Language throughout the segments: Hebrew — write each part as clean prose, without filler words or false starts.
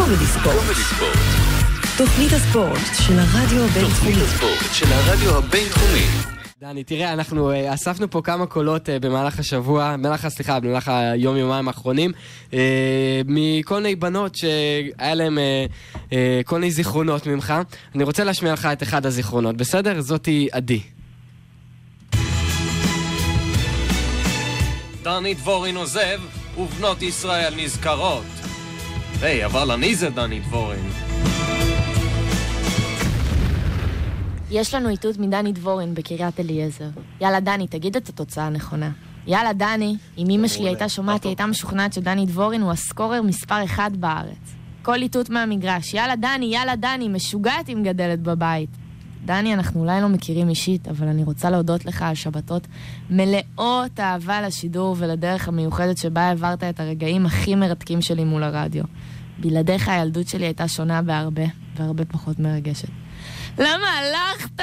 קומדי ספורט. תוכנית הספורט של הרדיו הבינתחומי. דני, תראה, אנחנו אספנו פה כמה קולות במהלך היום-יומיים האחרונים, מכל מיני בנות שהיה להם כל מיני זיכרונות ממך. אני רוצה להשמיע לך את אחד הזיכרונות, בסדר? זאתי עדי. דני דבורין עוזב, ובנות ישראל נזכרות. היי, אבל אני זה דני דבורין. יש לנו איתות מדני דבורין בקריית אליעזר. יאללה דני, תגיד את התוצאה הנכונה. יאללה דני, אם אמא שלי הייתה שומעת, היא הייתה משוכנעת שדני דבורין הוא הסקורר מספר 1 בארץ. כל איתות מהמגרש. יאללה דני, משוגעת אם גדלת בבית. דני, אנחנו אולי לא מכירים אישית, אבל אני רוצה להודות לך על שבתות מלאות אהבה לשידור ולדרך המיוחדת שבה העברת את הרגעים הכי מרתקים שלי מול הרדיו. בלעדיך הילדות שלי הייתה שונה בהרבה, והרבה פחות מרגשת. למה הלכת?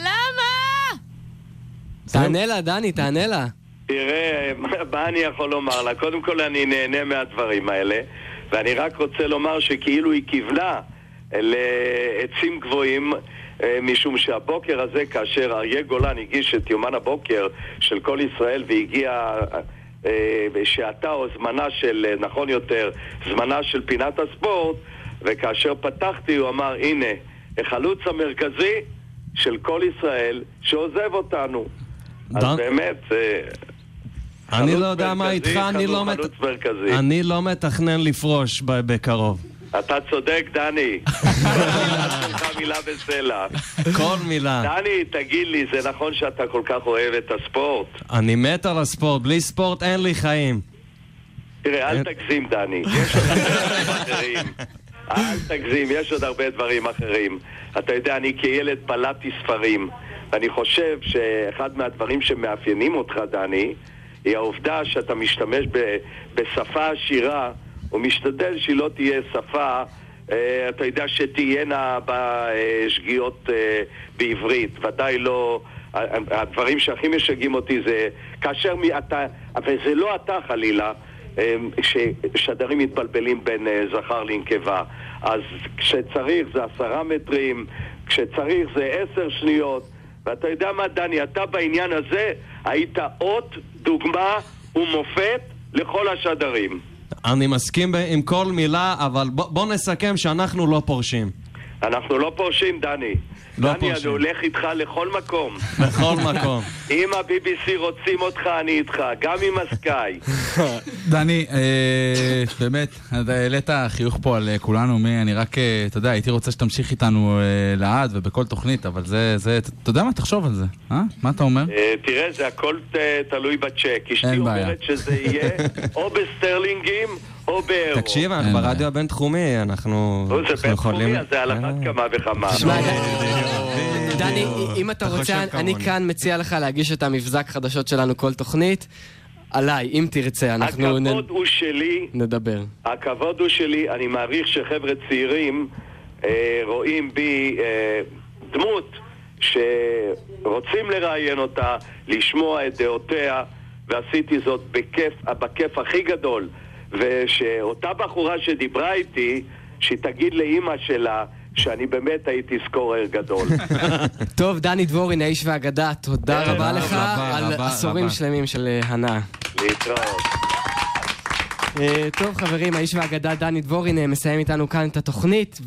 למה? תענה לה, דני, תענה לה. תראה, מה אני יכול לומר לה? קודם כל אני נהנה מהדברים האלה, ואני רק רוצה לומר שכאילו היא כיוונה לעצים גבוהים, משום שהבוקר הזה, כאשר אריה גולן הגיש את יומן הבוקר של כל ישראל, והגיע שעתה או זמנה של, נכון יותר, זמנה של פינת הספורט, וכאשר פתחתי הוא אמר, הנה, החלוץ המרכזי של כל ישראל שעוזב אותנו. אז באמת, אני לא יודע מה איתך, אני לא מתכנן לפרוש בקרוב. אתה צודק, דני. מילה בסלע. כל מילה. דני, תגיד לי, זה נכון שאתה כל כך אוהב את הספורט? אני מת על הספורט, בלי ספורט אין לי חיים. תראה, אל תגזים, דני. יש עוד דברים אחרים. אל תגזים, יש עוד הרבה דברים אחרים. אתה יודע, אני כילד פלטתי ספרים, ואני חושב שאחד מהדברים שמאפיינים אותך, דני, היא העובדה שאתה משתמש בשפה עשירה, ומשתדל שהיא לא תהיה שפה, אתה יודע, שתהיינה בשגיאות בעברית. ודאי לא, הדברים שהכי משגעים אותי זה כאשר אתה, וזה לא אתה חלילה, ששדרים מתבלבלים בין זכר לנקבה. אז כשצריך זה 10 מטרים, כשצריך זה 10 שניות. ואתה יודע מה, דני, אתה בעניין הזה היית אות, דוגמה ומופת לכל השדרים. אני מסכים עם כל מילה, אבל בוא נסכם שאנחנו לא פורשים. אנחנו לא פורשים, דני. דני, אני הולך איתך לכל מקום. לכל מקום. אם ה-BBC רוצים אותך, אני איתך. גם עם הסקאי. דני, באמת, העלית חיוך פה על כולנו. אני רק, אתה יודע, הייתי רוצה שתמשיך איתנו לעד ובכל תוכנית, אבל זה, אתה יודע מה? תחשוב על זה. מה אתה אומר? תראה, זה הכל תלוי בצ'ק. אשתי אומרת שזה יהיה או בסטרלינגים או באירו. תקשיב, אנחנו ברדיו הבינתחומי, אנחנו יכולים... זה על אחת כמה וכמה. דני, אם אתה רוצה, אני כאן מציע לך להגיש את המבזק חדשות שלנו כל תוכנית. עליי, אם תרצה, אנחנו הכבוד הוא שלי. נדבר. הכבוד הוא שלי, אני מעריך שחבר'ה צעירים רואים בי דמות שרוצים לראיין אותה, לשמוע את דעותיה, ועשיתי זאת בכיף הכי גדול. ושאותה בחורה שדיברה איתי, שתגיד לאמא שלה שאני באמת הייתי סקורר גדול. טוב, דני דבורין, האיש והאגדה, תודה רבה לך על עשורים שלמים של הנאה. להתראות. טוב חברים, האיש והאגדה דני דבורין מסיים איתנו כאן את התוכנית,